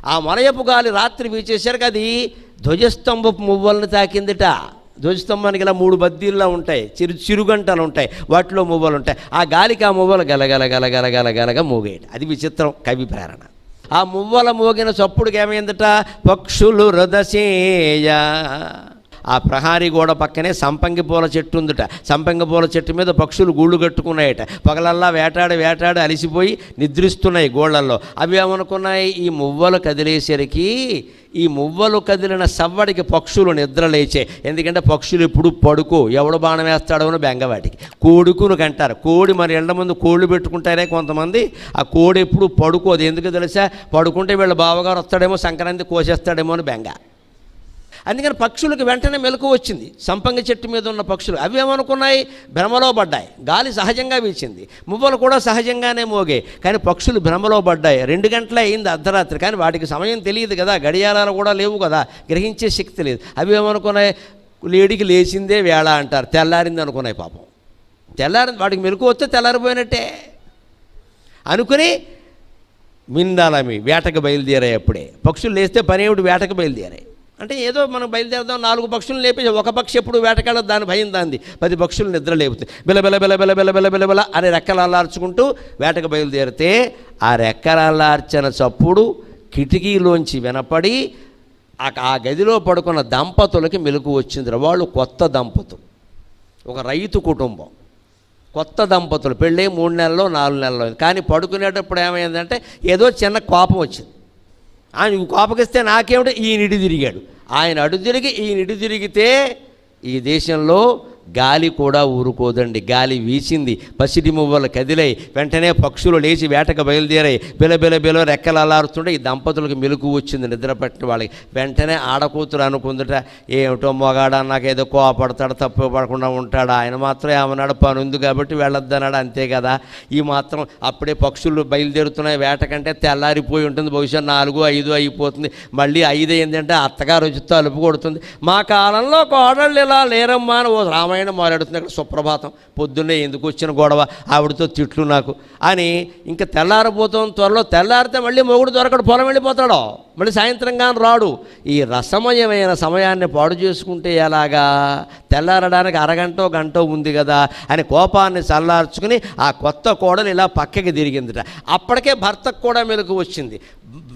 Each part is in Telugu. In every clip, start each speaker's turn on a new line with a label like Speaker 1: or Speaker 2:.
Speaker 1: ఆ మలయపు గాలి రాత్రి వీచేసరికి అది ధ్వజస్తంభపు మువ్వలను తాకిందిట. ధ్వజస్తంభానికి ఇలా 3 బద్దీల్లో ఉంటాయి, చిరుగంటలు ఉంటాయి, వాటిలో మువ్వలు ఉంటాయి. ఆ గాలికి ఆ మువ్వలు గలగల గలగల గలగలగా మోగేయట. అది విచిత్రం కవి ప్రేరణ. ఆ మువ్వల మోగిన చప్పుడుకి ఏమైందట, పక్షులు రదసేయ. ఆ ప్రహారీ గోడ పక్కనే సంపంగి పూల చెట్టు ఉందట. సంపంగి పూల చెట్టు మీద పక్షులు గూళ్ళు కట్టుకున్నాయట. పగలల్లా వేటాడి అలిసిపోయి నిద్రిస్తున్నాయి గోళ్లల్లో. అవి ఏమనుకున్నాయి, ఈ మువ్వలు కదిలేసరికి, ఈ మువ్వలు కదిలిన సవ్వడికి పక్షులు నిద్ర లేచాయి. ఎందుకంటే పక్షులు ఎప్పుడు పడుకో, ఎవడు బాణం వేస్తాడో అని బెంగవాటికి. కోడుకును కంటారు. కోడి మరి ఎండ ముందు కోళ్ళు పెట్టుకుంటారే కొంతమంది. ఆ కోడి ఎప్పుడు పడుకోదు. ఎందుకు తెలుసా, పడుకుంటే వీళ్ళ బావగారు వస్తాడేమో, సంక్రాంతి కోసేస్తాడేమో అని బెంగ. అందుకని పక్షులకు వెంటనే మెలకు వచ్చింది. సంపంగి చెట్టు మీద ఉన్న పక్షులు అవి ఏమనుకున్నాయి, భ్రమలో పడ్డాయి. గాలి సహజంగా వీచింది, మువ్వలు కూడా సహజంగానే మోగాయి. కానీ పక్షులు భ్రమలో పడ్డాయి. 2 గంటలే అయింది అర్ధరాత్రి. కానీ వాటికి సమయం తెలియదు కదా, గడియారాలు కూడా లేవు కదా, గ్రహించే శక్తి లేదు. అవి ఏమనుకున్నాయి, లేడికి లేచిందే వేళ అంటారు, తెల్లారింది అనుకున్నాయి. పాపం తెల్లారింది, వాటికి మెలకు వస్తే తెల్లారిపోయినట్టే అనుకుని మిందాలమి వేటకు బయలుదేరాయి. అప్పుడే పక్షులు లేస్తే పని ఏమిటి, వేటకు బయలుదేరాయి. అంటే ఏదో మనం బయలుదేరదాం, 4 పక్షులు లేపేసి ఒక పక్షి ఎప్పుడు వేటకాడదు, దాని భయం దాంది. 10 పక్షులు నిద్ర లేపుతాయి. బిలబిల బిలబిల బిలబిల బిలబిల అని రెక్కలు అల్లార్చుకుంటూ వేటకు బయలుదేరితే ఆ రెక్కలు అల్లార్చిన చప్పుడు కిటికీలోంచి వినపడి ఆ గదిలో పడుకున్న దంపతులకి మెలకు వచ్చింది. వాళ్ళు కొత్త దంపతులు, ఒక రైతు కుటుంబం, కొత్త దంపతులు, పెళ్ళి 3 నెలల్లో 4 నెలల్లో. కానీ పడుకునేటప్పుడు ఏమైందంటే ఏదో చిన్న కోపం వచ్చింది. ఆయన కోపగిస్తే నాకేమిటో ఈయన ఇటు తిరిగాడు. ఆయన అడు తిరిగి ఈయన ఇటు తిరిగితే ఈ దేశంలో గాలి కూడా ఊరుకోదండి. గాలి వీచింది, పసిడి మువ్వలు కదిలాయి. వెంటనే పక్షులు లేచి వేటకు బయలుదేరాయి. బిల రెక్కలు అల్లారుతుంటే ఈ దంపతులకు మెలకు వచ్చింది, నిద్ర పట్టిన వాళ్ళకి. వెంటనే ఆడకూతురు అనుకుందట, ఏమిటో మొగాడా, నాకేదో కోపడతాడు, తప్పు పడకుండా ఉంటాడా, ఆయన మాత్రం ఏమన్నాడు, పని ఉంది కాబట్టి వెళ్ళొద్దన్నాడు, అంతే కదా. ఈ మాత్రం అప్పుడే పక్షులు బయలుదేరుతున్నాయి వేటకంటే తెల్లారిపోయి ఉంటుంది, బహుశా 4, 5 అయిపోతుంది. మళ్ళీ 5 అయిందంటే అత్తగారు వచ్చి తలుపు కొడుతుంది. మా కాలంలో కోడళ్ళు ఇలా లేరమ్మా అని ఓ రామాయణం మాట్లాడుతుంది. అక్కడ సుప్రభాతం, పొద్దున్నే ఎందుకు వచ్చిన గొడవ, ఆవిడతో తిట్లు నాకు అని. ఇంకా తెల్లారిపోతాం, త్వరలో తెల్లారితే మళ్ళీ మొగుడు దొరకడు, పొలం వెళ్ళిపోతాడో, మళ్ళీ సాయంత్రంగా రాడు. ఈ రసమయమైన సమయాన్ని పాడు చేసుకుంటే ఎలాగా, తెల్లారడానికి అరగంటో గంటో ఉంది కదా అని కోపాన్ని చల్లార్చుకుని ఆ కొత్త కోడలు ఇలా పక్కకి తిరిగిందిట. అప్పటికే భర్తకు కూడా మెలకు వచ్చింది.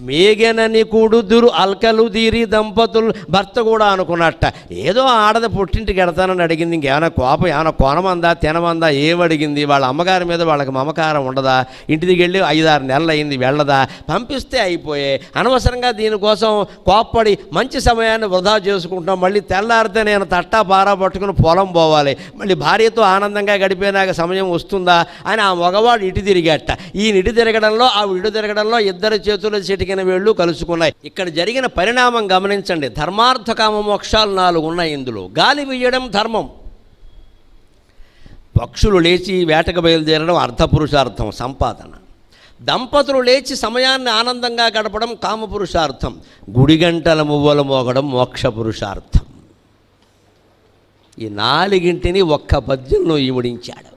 Speaker 1: మేఘనని కూడుదురు అల్కలు తీరి దంపతులు. భర్త కూడా అనుకున్నట్ట, ఏదో ఆడది పుట్టింటికి ఎడతానని అడిగింది, ఇంకేమైనా కోపం, ఏమైనా కొనమందా తినమందా, ఏమడిగింది, వాళ్ళ అమ్మగారి మీద వాళ్ళకి మమకారం ఉండదా, ఇంటికి వెళ్ళి 5-6 నెలలు అయింది వెళ్ళదా, పంపిస్తే అయిపోయే, అనవసరంగా దీనికోసం కోప్పడి మంచి సమయాన్ని వృధా చేసుకుంటాం. మళ్ళీ తెల్లారితే నేను తట్టా పారా పట్టుకుని పొలం పోవాలి, మళ్ళీ భార్యతో ఆనందంగా గడిపేనాక సమయం వస్తుందా అని ఆ మగవాడు ఇటు తిరిగేట. ఈయన ఇటు తిరగడంలో ఆ ఇటు తిరగడంలో ఇద్దరు చేతులు చిటికిన వేళ్ళు కలుసుకున్నాయి. ఇక్కడ జరిగిన పరిణామం గమనించండి. ధర్మార్థ కామ మోక్షాలు 4 ఉన్నాయి ఇందులో. గాలి వీయడం ధర్మం, పక్షులు లేచి వేటకు బయలుదేరడం అర్థపురుషార్థం, సంపాదన. దంపతులు లేచి సమయాన్ని ఆనందంగా గడపడం కామపురుషార్థం. గుడి గంటల మువ్వలు మోగడం మోక్ష పురుషార్థం. ఈ 4గింటిని ఒక్క పద్యంలో ఇమిడించాడు.